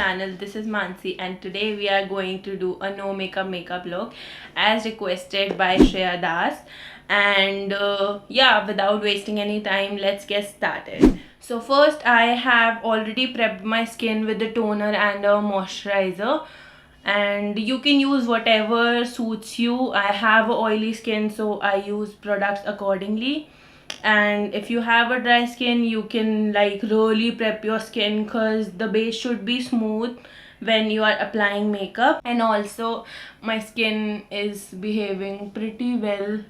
channel. This is Mansi and today we are going to do a no makeup look as requested by Shreya Das. And yeah, without wasting any time, let's get started. So first, I have already prepped my skin with the toner and a moisturizer, and you can use whatever suits you. I have oily skin, so I use products accordingly. And if you have a dry skin, you can like really prep your skin because the base should be smooth when you are applying makeup. And also my skin is behaving pretty well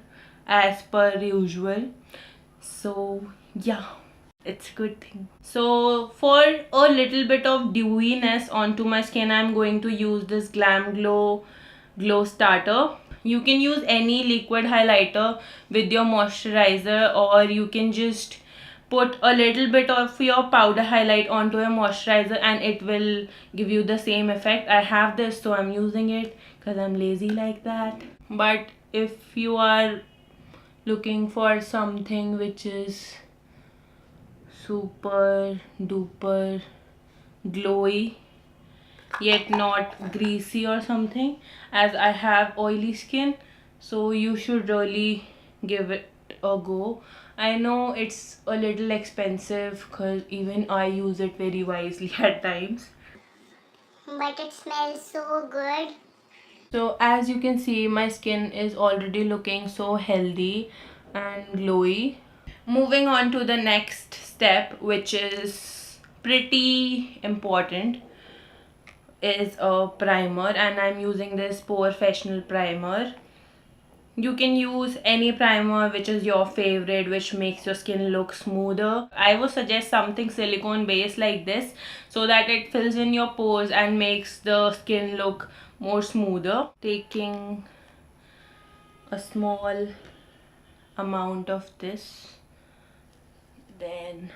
as per usual, so yeah, it's a good thing. So for a little bit of dewiness onto my skin, I'm going to use this Glamglow glow starter. You can use any liquid highlighter with your moisturizer, or you can just put a little bit of your powder highlight onto your moisturizer and it will give you the same effect. I have this, so I'm using it because I'm lazy like that. But if you are looking for something which is super duper glowy yet not greasy or something, as I have oily skin, so you should really give it a go. I know it's a little expensive because even I use it very wisely at times, but it smells so good. So as you can see, my skin is already looking so healthy and glowy. Moving on to the next step, which is pretty important, is a primer, and I'm using this POREfessional primer. You can use any primer which is your favorite, which makes your skin look smoother. I would suggest something silicone based like this so that it fills in your pores and makes the skin look more smoother. Taking a small amount of this, then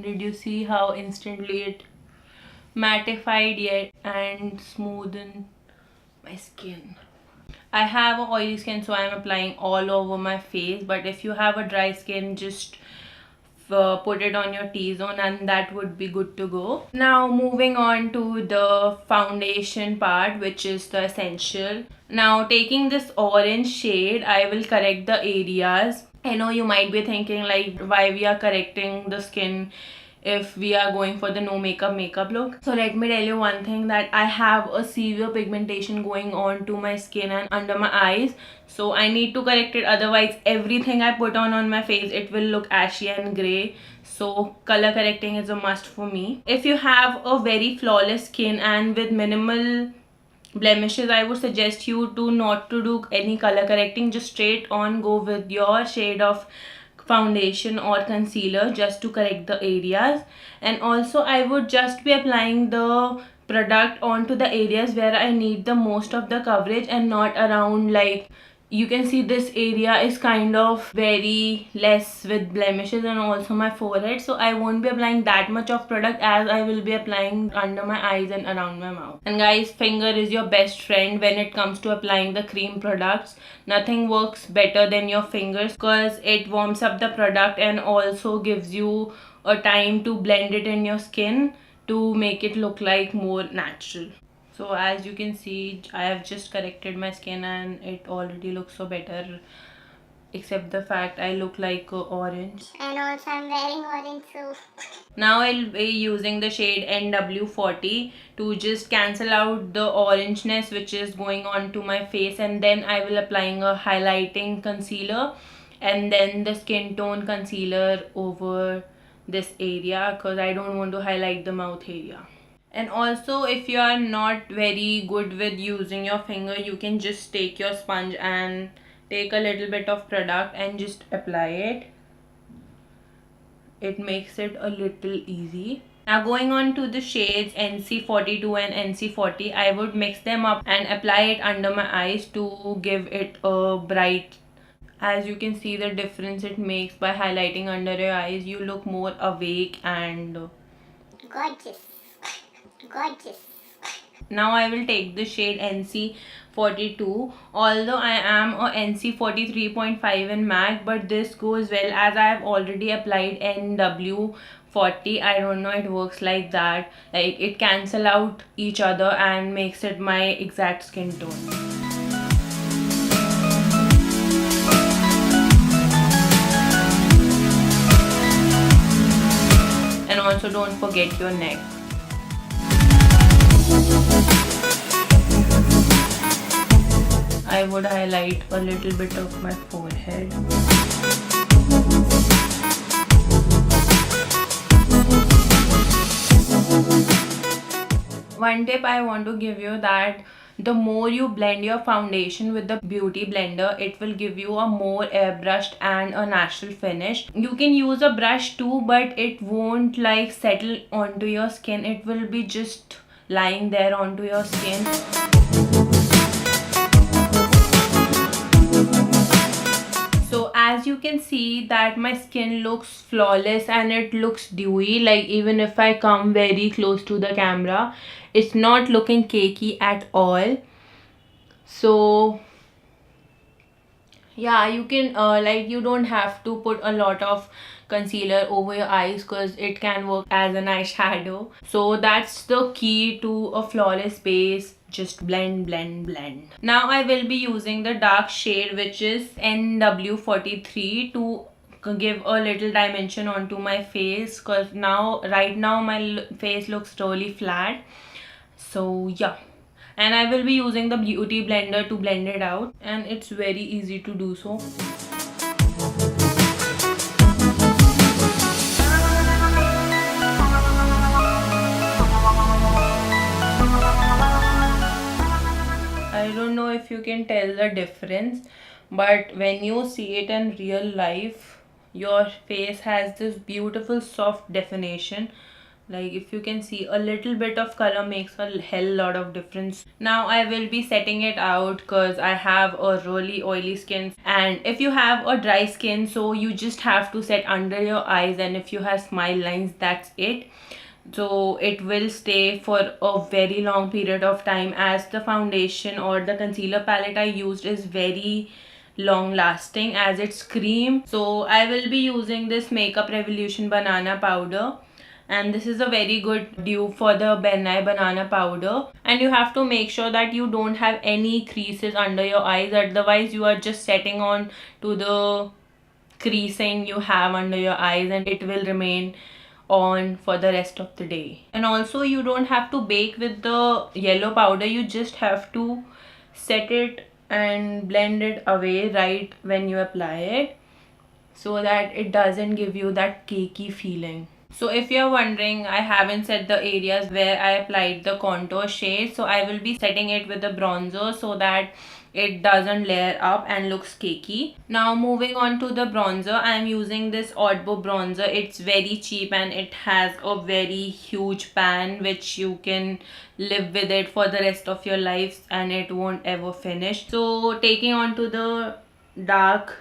did you see how instantly it mattified yet and smoothened my skin? I have a oily skin, so I'm applying all over my face, but if you have a dry skin, just put it on your T-zone and that would be good to go. Now moving on to the foundation part, which is the essential. Now taking this orange shade, I will correct the areas. I know you might be thinking like why we are correcting the skin if we are going for the no makeup look. So let me tell you one thing, that I have a severe pigmentation going on to my skin and under my eyes, so I need to correct it, otherwise everything I put on my face, it will look ashy and grey. So color correcting is a must for me. If you have a very flawless skin and with minimal blemishes, I would suggest you to not to do any color correcting, just straight on go with your shade of foundation or concealer just to correct the areas. And also I would just be applying the product onto the areas where I need the most of the coverage and not around. Like you can see this area is kind of very less with blemishes and also my forehead, so I won't be applying that much of product as I will be applying under my eyes and around my mouth. And guys, finger is your best friend when it comes to applying the cream products. Nothing works better than your fingers because it warms up the product and also gives you a time to blend it in your skin to make it look like more natural. So as you can see, I have just corrected my skin and it already looks so better, except the fact I look like orange. And also I'm wearing orange too. Now I'll be using the shade NW40 to just cancel out the orangeness which is going on to my face, and then I will applying a highlighting concealer and then the skin tone concealer over this area because I don't want to highlight the mouth area. And also if you are not very good with using your finger, you can just take your sponge and take a little bit of product and just apply it. It makes it a little easy. Now going on to the shades NC42 and NC40, I would mix them up and apply it under my eyes to give it a bright. As you can see the difference it makes by highlighting under your eyes, you look more awake and gorgeous. Gorgeous. Now I will take the shade NC42. Although I am a NC43.5 in MAC, but this goes well as I have already applied NW40 40. I don't know, it works like that. Like it cancel out each other and makes it my exact skin tone. And also don't forget your neck. I would highlight a little bit of my forehead. One tip I want to give you, that the more you blend your foundation with the beauty blender, it will give you a more airbrushed and a natural finish. You can use a brush too, but it won't like settle onto your skin. It will be just lying there onto your skin. So as you can see that my skin looks flawless and it looks dewy. Like even if I come very close to the camera, it's not looking cakey at all. So yeah, you can like you don't have to put a lot of concealer over your eyes because it can work as an eyeshadow. So that's the key to a flawless base. Just blend, blend, blend. Now I will be using the dark shade, which is NW43, to give a little dimension onto my face, because right now my face looks really flat. So yeah, and I will be using the beauty blender to blend it out, and it's very easy to do so. I don't know if you can tell the difference, but when you see it in real life, your face has this beautiful soft definition. Like if you can see, a little bit of color makes a hell lot of difference. Now I will be setting it out because I have a really oily skin, and if you have a dry skin, so you just have to set under your eyes, and if you have smile lines, that's it. So it will stay for a very long period of time, as the foundation or the concealer palette I used is very long lasting as it's cream. So I will be using this Makeup Revolution banana powder, and this is a very good dupe for the Ben Nye banana powder. And you have to make sure that you don't have any creases under your eyes, otherwise you are just setting on to the creasing you have under your eyes, and it will remain on for the rest of the day. And also you don't have to bake with the yellow powder, you just have to set it and blend it away right when you apply it, so that it doesn't give you that cakey feeling. So if you're wondering, I haven't set the areas where I applied the contour shade, so I will be setting it with the bronzer so that it doesn't layer up and looks cakey. Now moving on to the bronzer, I am using this Odbo Bronzer. It's very cheap and it has a very huge pan which you can live with it for the rest of your life and it won't ever finish. So taking on to the dark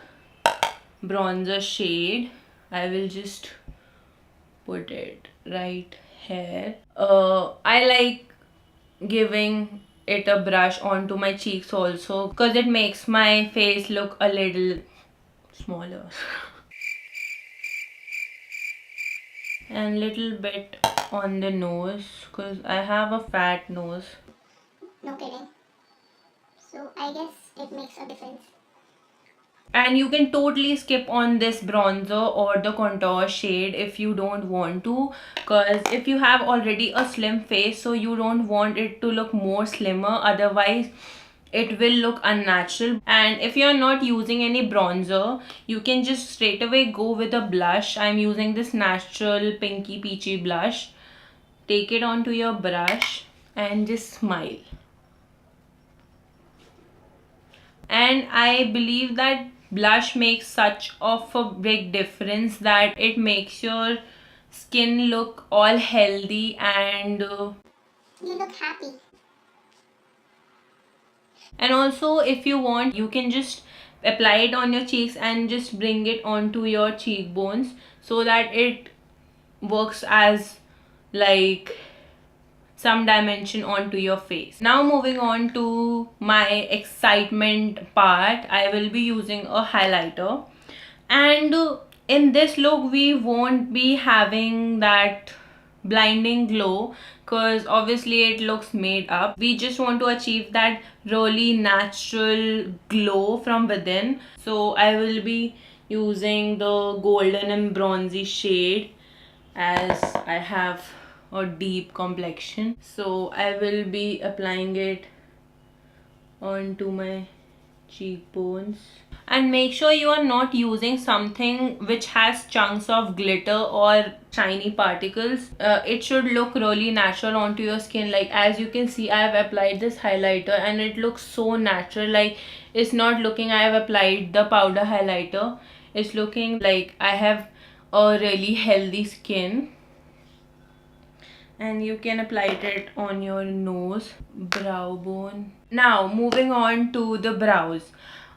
bronzer shade, I will just put it right here. I like giving it a brush onto my cheeks also, because it makes my face look a little smaller. And little bit on the nose, because I have a fat nose. No kidding. So I guess it makes a difference. And you can totally skip on this bronzer or the contour shade if you don't want to, because if you have already a slim face, so you don't want it to look more slimmer, otherwise it will look unnatural. And if you're not using any bronzer, you can just straight away go with a blush. I'm using this natural pinky peachy blush. Take it onto your brush and just smile. And I believe that blush makes such of a big difference that it makes your skin look all healthy and you look happy. And also if you want, you can just apply it on your cheeks and just bring it onto your cheekbones so that it works as like some dimension onto your face. Now moving on to my excitement part, I will be using a highlighter, and in this look we won't be having that blinding glow because obviously it looks made up. We just want to achieve that really natural glow from within. So I will be using the golden and bronzy shade as I have a deep complexion. So I will be applying it onto my cheekbones. And make sure you are not using something which has chunks of glitter or shiny particles. It should look really natural onto your skin. Like as you can see, I have applied this highlighter and it looks so natural. Like it's not looking I have applied the powder highlighter. It's looking like I have a really healthy skin. And you can apply it on your nose, brow bone. Now moving on to the brows.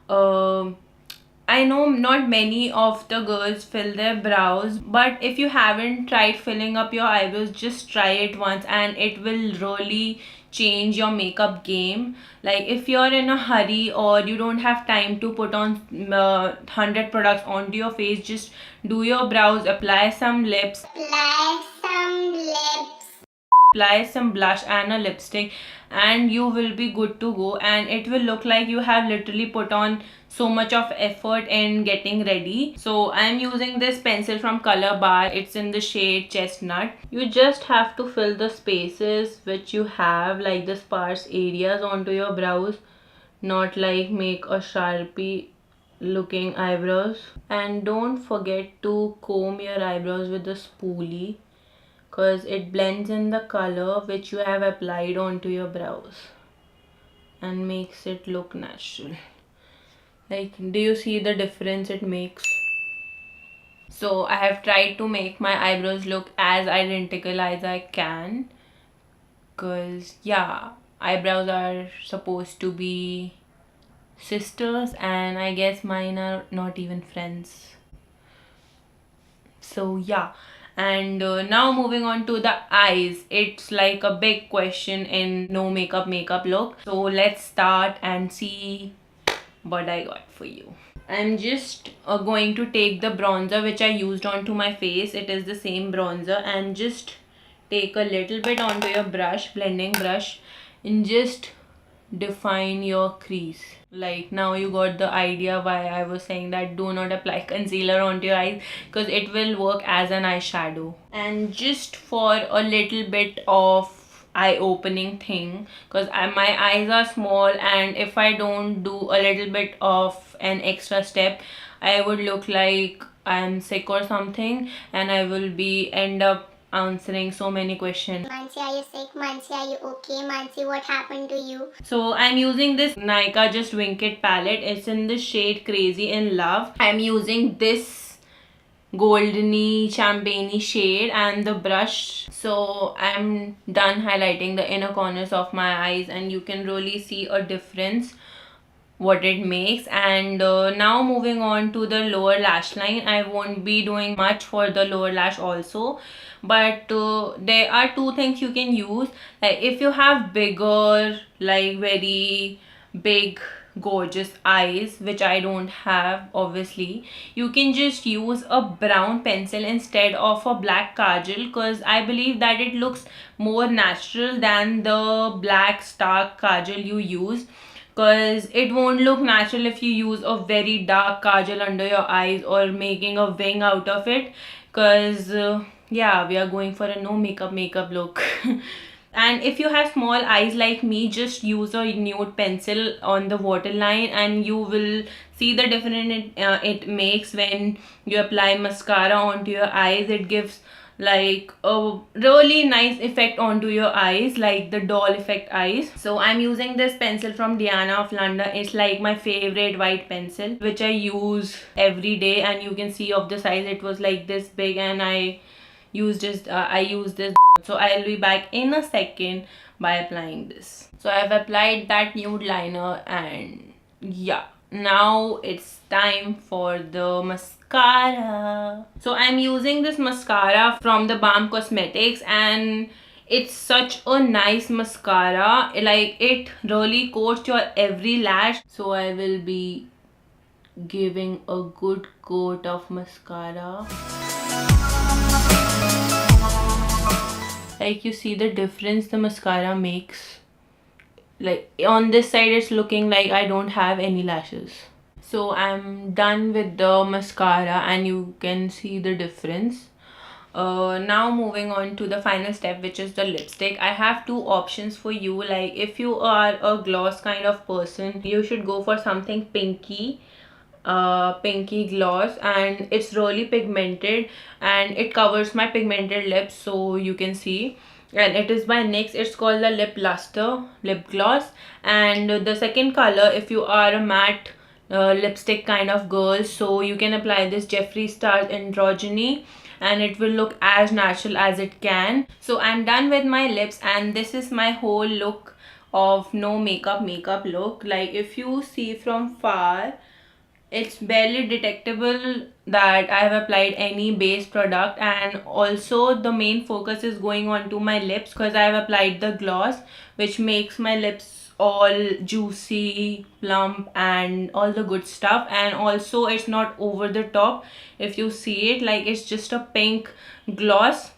I know not many of the girls fill their brows, but if you haven't tried filling up your eyebrows, just try it once and it will really change your makeup game. Like if you're in a hurry or you don't have time to put on 100 products onto your face, just do your brows, apply some lips, apply some blush and a lipstick, and you will be good to go, and it will look like you have literally put on so much of effort in getting ready. So I'm using this pencil from Colorbar. It's in the shade Chestnut. You just have to fill the spaces which you have, like the sparse areas, onto your brows, not like make a Sharpie looking eyebrows. And don't forget to comb your eyebrows with the spoolie because it blends in the color which you have applied onto your brows and makes it look natural. Like, do you see the difference it makes? So I have tried to make my eyebrows look as identical as I can, because yeah, eyebrows are supposed to be sisters and I guess mine are not even friends. So yeah. And now moving on to the eyes. It's like a big question in no makeup look. So let's start and see what I got for you. I'm just going to take the bronzer which I used onto my face. It is the same bronzer, and just take a little bit onto your brush, blending brush, and just define your crease. Like now you got the idea why I was saying that do not apply concealer onto your eyes, because it will work as an eyeshadow. And just for a little bit of eye-opening thing, because my eyes are small, and if I don't do a little bit of an extra step, I would look like I'm sick or something, and I will be end up answering so many questions. Mansi, are you sick? Mansi, are you okay? Mansi, what happened to you? So I'm using this Nykaa Just Glowkit palette. It's in the shade Crazy in Love. I'm using this goldeny champagne shade and the brush. So I'm done highlighting the inner corners of my eyes, and you can really see a difference what it makes. And now moving on to the lower lash line. I won't be doing much for the lower lash also, but there are two things you can use. Like if you have bigger, like very big gorgeous eyes, which I don't have obviously, you can just use a brown pencil instead of a black kajal, because I believe that it looks more natural than the black stark kajal you use, because it won't look natural if you use a very dark kajal under your eyes or making a wing out of it, because yeah, we are going for a no makeup look. And if you have small eyes like me, just use a nude pencil on the waterline and you will see the difference it makes when you apply mascara onto your eyes. It gives like a really nice effect onto your eyes, like the doll effect eyes. So I'm using this pencil from Diana of London. It's like my favorite white pencil which I use every day, and you can see of the size, it was like this big, and I used this. So I'll be back in a second by applying this. So I've applied that nude liner, and yeah, now it's time for the mascara. So I'm using this mascara from the Balm Cosmetics, and it's such a nice mascara. Like it really coats your every lash. So I will be giving a good coat of mascara. Like, you see the difference the mascara makes. Like, on this side it's looking like I don't have any lashes. So I'm done with the mascara and you can see the difference. Now moving on to the final step, which is the lipstick. I have two options for you. Like, if you are a gloss kind of person, you should go for something pinky gloss, and it's really pigmented and it covers my pigmented lips, so you can see. And it is by NYX. It's called the LipLustre lip gloss. And the second color, if you are a matte lipstick kind of girl, so you can apply this Jeffree Star's Androgyny, and it will look as natural as it can. So I'm done with my lips, and this is my whole look of no makeup look. Like, if you see from far, it's barely detectable that I have applied any base product. And also the main focus is going on to my lips because I have applied the gloss, which makes my lips all juicy, plump, and all the good stuff. And also it's not over the top. If you see it, like, it's just a pink gloss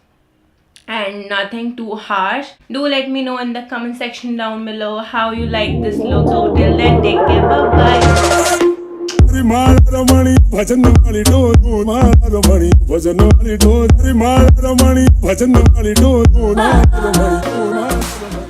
and nothing too harsh. Do let me know in the comment section down below how you like this look. So till then, take care, bye bye. Ramaramani, Bhajanamani, do Ramaramani, Bhajanamani, do Ramaramani, Bhajanamani, do Ramaramani.